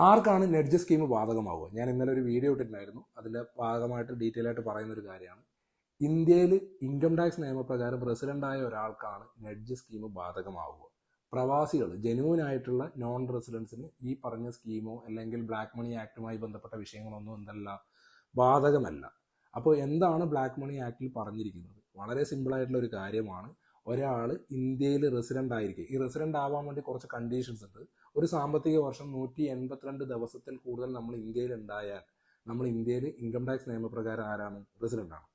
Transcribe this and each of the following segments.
ആർക്കാണ് നെഡ്ജ് സ്കീം ബാധകമാവുക? ഞാൻ ഇന്നലെ ഒരു വീഡിയോ ഇട്ടിട്ടുണ്ടായിരുന്നു. അതിൻ്റെ ഭാഗമായിട്ട് ഡീറ്റെയിൽ ആയിട്ട് പറയുന്ന ഒരു കാര്യമാണ്. ഇന്ത്യയിൽ ഇൻകം ടാക്സ് നിയമപ്രകാരം റെസിഡൻ്റായ ഒരാൾക്കാണ് നെഡ്ജ് സ്കീം ബാധകമാവുക. പ്രവാസികൾ, ജെന്യൂൻ ആയിട്ടുള്ള നോൺ റെസിഡൻസിന് ഈ പറഞ്ഞ സ്കീമോ അല്ലെങ്കിൽ ബ്ലാക്ക് മണി ആക്ടുമായി ബന്ധപ്പെട്ട വിഷയങ്ങളൊന്നും എന്തല്ല, ബാധകമല്ല. അപ്പോൾ എന്താണ് ബ്ലാക്ക് മണി ആക്ടിൽ പറഞ്ഞിരിക്കുന്നത്? വളരെ സിമ്പിളായിട്ടുള്ള ഒരു കാര്യമാണ്. ഒരാൾ ഇന്ത്യയിൽ റെസിഡൻ്റ് ആയിരിക്കും. ഈ റെസിഡൻ്റ് ആവാൻ വേണ്ടി കുറച്ച് കണ്ടീഷൻസ് ഉണ്ട്. ഒരു സാമ്പത്തിക വർഷം 182 ദിവസത്തിൽ കൂടുതൽ നമ്മൾ ഇന്ത്യയിൽ ഉണ്ടായാൽ നമ്മൾ ഇന്ത്യയിൽ ഇൻകം ടാക്സ് നിയമപ്രകാരം ആരാണ്? റെസിഡൻ്റ് ആണ്.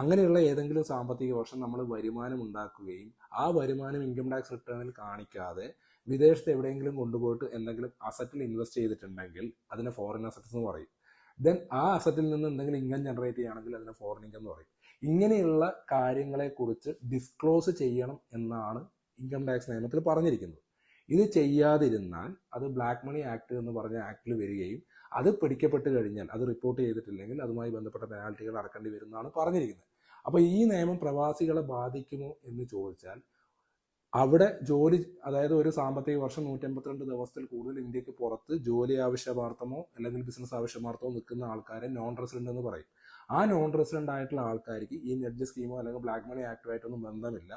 അങ്ങനെയുള്ള ഏതെങ്കിലും സാമ്പത്തിക വർഷം നമ്മൾ വരുമാനം ഉണ്ടാക്കുകയും ആ വരുമാനം ഇൻകം ടാക്സ് റിട്ടേണിൽ കാണിക്കാതെ വിദേശത്ത് എവിടെയെങ്കിലും കൊണ്ടുപോയിട്ട് എന്തെങ്കിലും അസറ്റിൽ ഇൻവെസ്റ്റ് ചെയ്തിട്ടുണ്ടെങ്കിൽ അതിനെ ഫോറിൻ അസറ്റ്സ് എന്ന് പറയും. ദെൻ ആ അസറ്റിൽ നിന്ന് എന്തെങ്കിലും ഇൻകം ജനറേറ്റ് ചെയ്യുകയാണെങ്കിൽ അതിനെ ഫോറിൻ ഇൻകം എന്ന് പറയും. ഇങ്ങനെയുള്ള കാര്യങ്ങളെക്കുറിച്ച് ഡിസ്ക്ലോസ് ചെയ്യണം എന്നാണ് ഇൻകം ടാക്സ് നിയമത്തിൽ പറഞ്ഞിരിക്കുന്നത്. ഇത് ചെയ്യാതിരുന്നാൽ അത് ബ്ലാക്ക് മണി ആക്ട് എന്ന് പറഞ്ഞ ആക്ടിൽ വരികയും അത് പിടിക്കപ്പെട്ട് കഴിഞ്ഞാൽ, അത് റിപ്പോർട്ട് ചെയ്തിട്ടില്ലെങ്കിൽ അതുമായി ബന്ധപ്പെട്ട പെനാൽറ്റികൾ അടക്കേണ്ടി വരുന്നതാണ് പറഞ്ഞിരിക്കുന്നത്. അപ്പോൾ ഈ നിയമം പ്രവാസികളെ ബാധിക്കുമോ എന്ന് ചോദിച്ചാൽ, അവിടെ ജോലി, അതായത് ഒരു സാമ്പത്തിക വർഷം 182 ദിവസത്തിൽ കൂടുതൽ ഇന്ത്യക്ക് പുറത്ത് ജോലി ആവശ്യമാർത്ഥമോ അല്ലെങ്കിൽ ബിസിനസ് ആവശ്യമാർത്ഥമോ നിൽക്കുന്ന ആൾക്കാരെ നോൺ റെസിഡന്റ് എന്ന് പറയും. ആ നോൺ റെസിഡന്റ് ആയിട്ടുള്ള ആൾക്കാർക്ക് ഈ നെഡ്ജ് സ്കീമോ അല്ലെങ്കിൽ ബ്ലാക്ക് മണി ആക്ടുമായിട്ടൊന്നും ബന്ധമില്ല.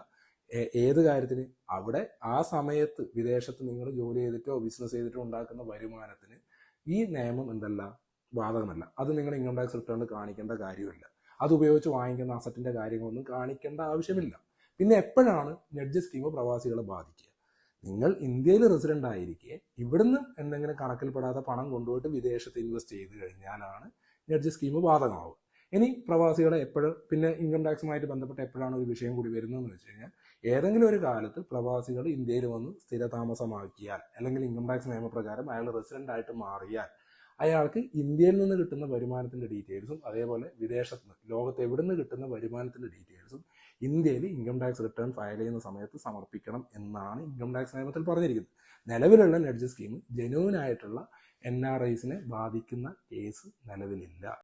ഏത് കാര്യത്തിന്? അവിടെ ആ സമയത്ത് വിദേശത്ത് നിങ്ങൾ ജോലി ചെയ്തിട്ടോ ബിസിനസ് ചെയ്തിട്ടോ ഉണ്ടാക്കുന്ന വരുമാനത്തിന് ഈ നിയമം എന്തല്ല, ബാധകമല്ല. അത് നിങ്ങൾ ഇൻകം ടാക്സ് റിട്ടേണിൽ കാണിക്കേണ്ട കാര്യമില്ല. അത് ഉപയോഗിച്ച് വാങ്ങിക്കുന്ന അസറ്റിന്റെ കാര്യങ്ങളൊന്നും കാണിക്കേണ്ട ആവശ്യമില്ല. പിന്നെ എപ്പോഴാണ് നെഡ്ജ് സ്കീം പ്രവാസികളെ ബാധിക്കുക? നിങ്ങൾ ഇന്ത്യയിൽ റെസിഡന്റ് ആയിരിക്കെ ഇവിടുന്ന് എന്തെങ്കിലും കണക്കിൽപ്പെടാത്ത പണം കൊണ്ടുപോയിട്ട് വിദേശത്ത് ഇൻവെസ്റ്റ് ചെയ്ത് കഴിഞ്ഞാലാണ് നെഡ്ജ് സ്കീം ബാധകമാവുക. ഇനി പ്രവാസികളെ എപ്പോഴും, പിന്നെ ഇൻകം ടാക്സുമായിട്ട് ബന്ധപ്പെട്ട് എപ്പോഴാണ് ഒരു വിഷയം കൂടി വരുന്നതെന്ന് വെച്ച് കഴിഞ്ഞാൽ, ഏതെങ്കിലും ഒരു കാലത്ത് പ്രവാസികൾ ഇന്ത്യയിൽ വന്ന് സ്ഥിരതാമസമാക്കിയാൽ അല്ലെങ്കിൽ ഇൻകം ടാക്സ് നിയമപ്രകാരം അയാൾ റെസിഡന്റ് ആയിട്ട് മാറിയാൽ അയാൾക്ക് ഇന്ത്യയിൽ നിന്ന് കിട്ടുന്ന വരുമാനത്തിന്റെ ഡീറ്റെയിൽസും അതേപോലെ വിദേശത്ത് നിന്ന്, ലോകത്ത് എവിടെ നിന്ന് കിട്ടുന്ന വരുമാനത്തിന്റെ ഡീറ്റെയിൽസും ഇന്ത്യയിൽ ഇൻകം ടാക്സ് റിട്ടേൺ ഫയൽ ചെയ്യുന്ന സമയത്ത് സമർപ്പിക്കണം എന്നാണ് ഇൻകം ടാക്സ് നിയമത്തിൽ പറഞ്ഞിരിക്കുന്നത്. നിലവിലുള്ള നെഡ്ജ് സ്കീം ജെന്യൂൻ ആയിട്ടുള്ള NRIസിനെ ബാധിക്കുന്ന കേസ് നിലവിലില്ല.